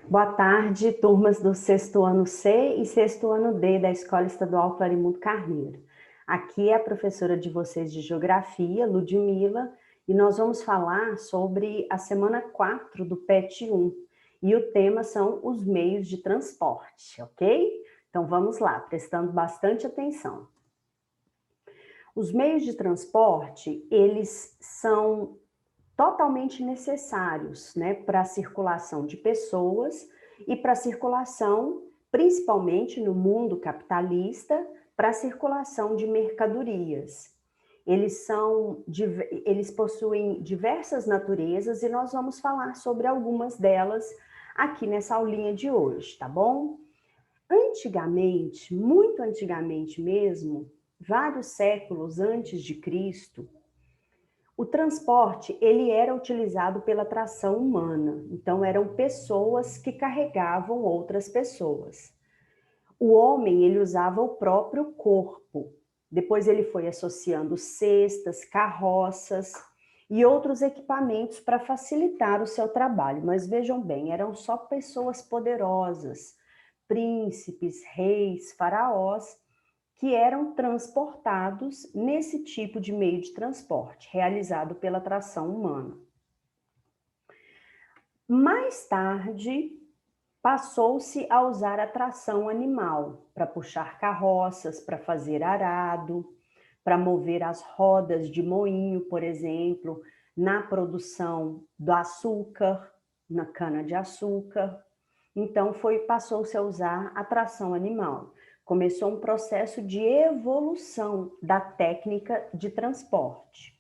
Boa tarde, turmas do sexto ano C e sexto ano D da Escola Estadual Clarimundo Carneiro. Aqui é a professora de vocês de Geografia, Ludmila, e nós vamos falar sobre a semana 4 do PET 1. E o tema são os meios de transporte, ok? Então vamos lá, prestando bastante atenção. Os meios de transporte, eles são totalmente necessários, né, para a circulação de pessoas e para a circulação, principalmente no mundo capitalista, para a circulação de mercadorias. Eles possuem diversas naturezas e nós vamos falar sobre algumas delas aqui nessa aulinha de hoje, tá bom? Antigamente, muito antigamente mesmo, vários séculos antes de Cristo, o transporte, ele era utilizado pela tração humana, então eram pessoas que carregavam outras pessoas. O homem, ele usava o próprio corpo, depois ele foi associando cestas, carroças e outros equipamentos para facilitar o seu trabalho, mas vejam bem, eram só pessoas poderosas, príncipes, reis, faraós, que eram transportados nesse tipo de meio de transporte, realizado pela tração humana. Mais tarde, passou-se a usar a tração animal para puxar carroças, para fazer arado, para mover as rodas de moinho, por exemplo, na produção do açúcar, na cana-de-açúcar. Então, passou-se a usar a tração animal. Começou um processo de evolução da técnica de transporte.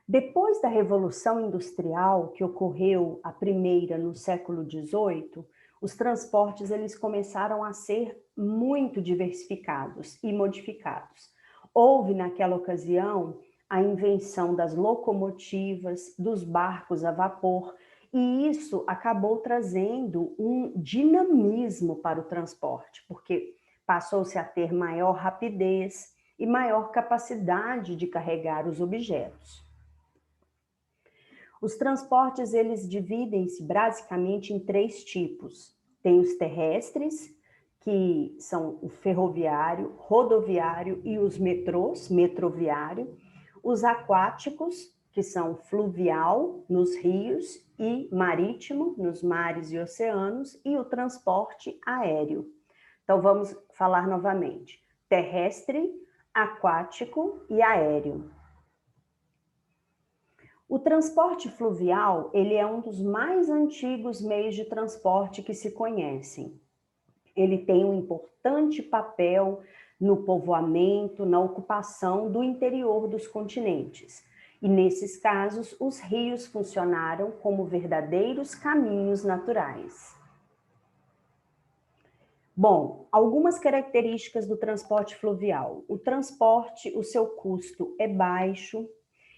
Depois da Revolução Industrial, que ocorreu a primeira no século XVIII, os transportes eles começaram a ser muito diversificados e modificados. Houve, naquela ocasião, a invenção das locomotivas, dos barcos a vapor, e isso acabou trazendo um dinamismo para o transporte, porque passou-se a ter maior rapidez e maior capacidade de carregar os objetos. Os transportes, eles dividem-se basicamente em três tipos. Tem os terrestres, que são o ferroviário, rodoviário e os metrôs, metroviário. Os aquáticos, que são fluvial, nos rios, e marítimo, nos mares e oceanos, e o transporte aéreo. Então, vamos falar novamente. Terrestre, aquático e aéreo. O transporte fluvial, ele é um dos mais antigos meios de transporte que se conhecem. Ele tem um importante papel no povoamento, na ocupação do interior dos continentes. E nesses casos, os rios funcionaram como verdadeiros caminhos naturais. Bom, algumas características do transporte fluvial. O transporte, o seu custo é baixo,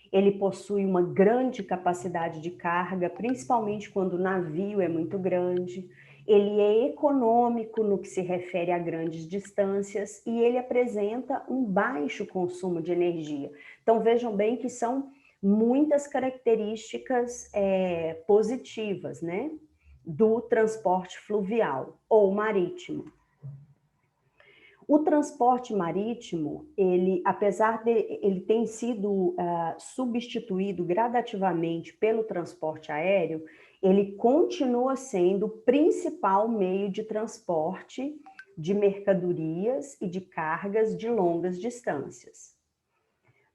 ele possui uma grande capacidade de carga, principalmente quando o navio é muito grande. Ele é econômico no que se refere a grandes distâncias e ele apresenta um baixo consumo de energia. Então, vejam bem que são muitas características positivas, né, do transporte fluvial ou marítimo. O transporte marítimo, apesar de ele ter sido substituído gradativamente pelo transporte aéreo, ele continua sendo o principal meio de transporte de mercadorias e de cargas de longas distâncias.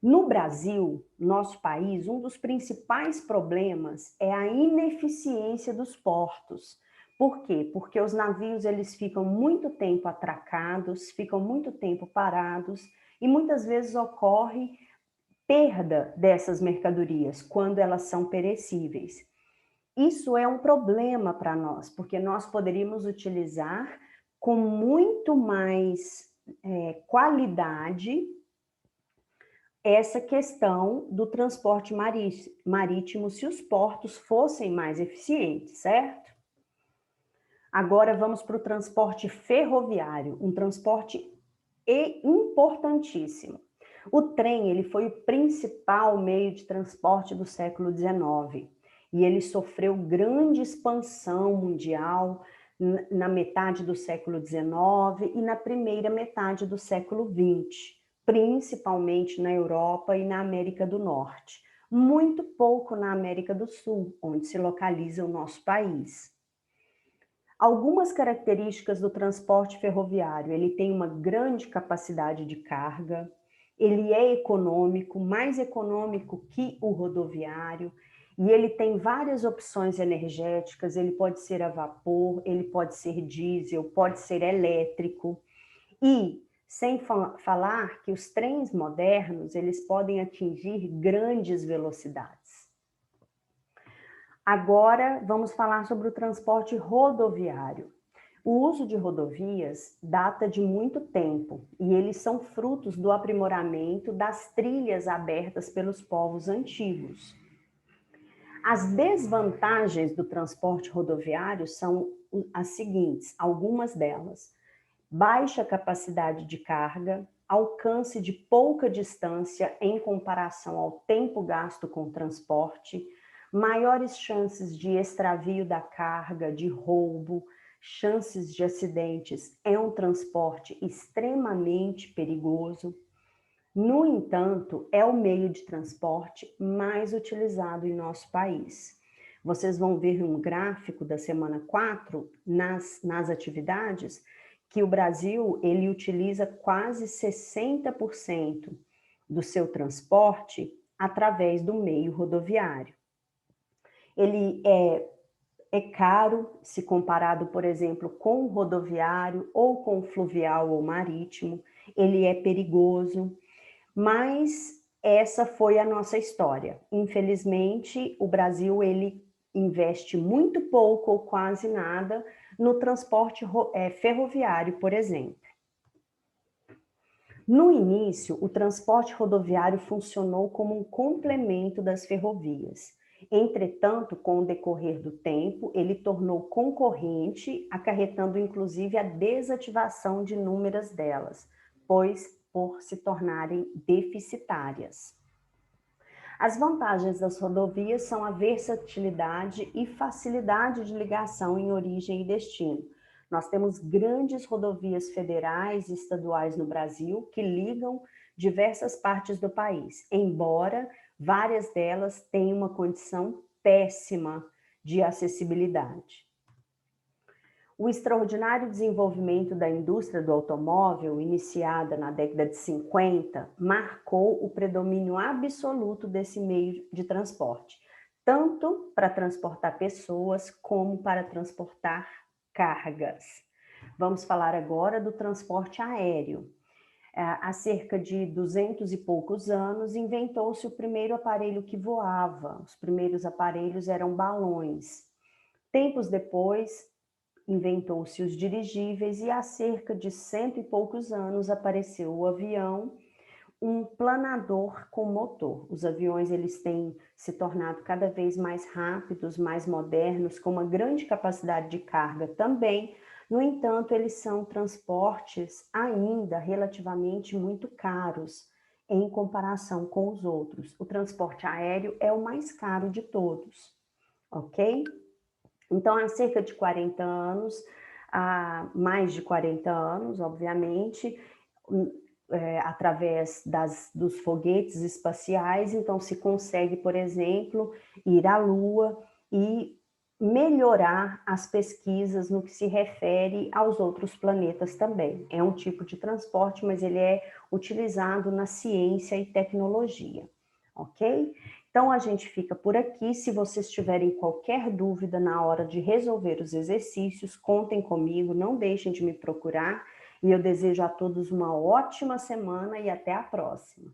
No Brasil, nosso país, um dos principais problemas é a ineficiência dos portos. Por quê? Porque os navios eles ficam muito tempo atracados, ficam muito tempo parados e muitas vezes ocorre perda dessas mercadorias quando elas são perecíveis. Isso é um problema para nós, porque nós poderíamos utilizar com muito mais qualidade essa questão do transporte marítimo se os portos fossem mais eficientes, certo? Agora vamos para o transporte ferroviário, um transporte importantíssimo. O trem ele foi o principal meio de transporte do século XIX. e ele sofreu grande expansão mundial na metade do século XIX e na primeira metade do século XX, principalmente na Europa e na América do Norte. Muito pouco na América do Sul, onde se localiza o nosso país. Algumas características do transporte ferroviário: ele tem uma grande capacidade de carga, ele é econômico, mais econômico que o rodoviário, e ele tem várias opções energéticas. Ele pode ser a vapor, ele pode ser diesel, pode ser elétrico, e sem falar que os trens modernos, eles podem atingir grandes velocidades. Agora, vamos falar sobre o transporte rodoviário. O uso de rodovias data de muito tempo e eles são frutos do aprimoramento das trilhas abertas pelos povos antigos. As desvantagens do transporte rodoviário são as seguintes, algumas delas: baixa capacidade de carga, alcance de pouca distância em comparação ao tempo gasto com o transporte, maiores chances de extravio da carga, de roubo, chances de acidentes. É um transporte extremamente perigoso. No entanto, é o meio de transporte mais utilizado em nosso país. Vocês vão ver um gráfico da semana 4 nas atividades que o Brasil ele utiliza quase 60% do seu transporte através do meio rodoviário. Ele é caro se comparado, por exemplo, com o rodoviário ou com o fluvial ou marítimo. Ele é perigoso, mas essa foi a nossa história. Infelizmente, o Brasil ele investe muito pouco ou quase nada no transporte ferroviário, por exemplo. No início, o transporte rodoviário funcionou como um complemento das ferrovias. Entretanto, com o decorrer do tempo, ele tornou concorrente, acarretando inclusive a desativação de inúmeras delas, pois por se tornarem deficitárias. As vantagens das rodovias são a versatilidade e facilidade de ligação em origem e destino. Nós temos grandes rodovias federais e estaduais no Brasil que ligam diversas partes do país, embora várias delas tenham uma condição péssima de acessibilidade. O extraordinário desenvolvimento da indústria do automóvel, iniciada na década de 50, marcou o predomínio absoluto desse meio de transporte, tanto para transportar pessoas como para transportar cargas. Vamos falar agora do transporte aéreo. Há cerca de 200 e poucos anos, inventou-se o primeiro aparelho que voava. Os primeiros aparelhos eram balões. Tempos depois, inventou-se os dirigíveis e há cerca de 100 e poucos anos apareceu o avião, um planador com motor. Os aviões eles têm se tornado cada vez mais rápidos, mais modernos, com uma grande capacidade de carga também. No entanto, eles são transportes ainda relativamente muito caros em comparação com os outros. O transporte aéreo é o mais caro de todos, ok? Então, há cerca de 40 anos, há mais de 40 anos, obviamente, através dos foguetes espaciais, então se consegue, por exemplo, ir à Lua e melhorar as pesquisas no que se refere aos outros planetas também. É um tipo de transporte, mas ele é utilizado na ciência e tecnologia, ok? Então, a gente fica por aqui. Se vocês tiverem qualquer dúvida na hora de resolver os exercícios, contem comigo, não deixem de me procurar. E eu desejo a todos uma ótima semana e até a próxima.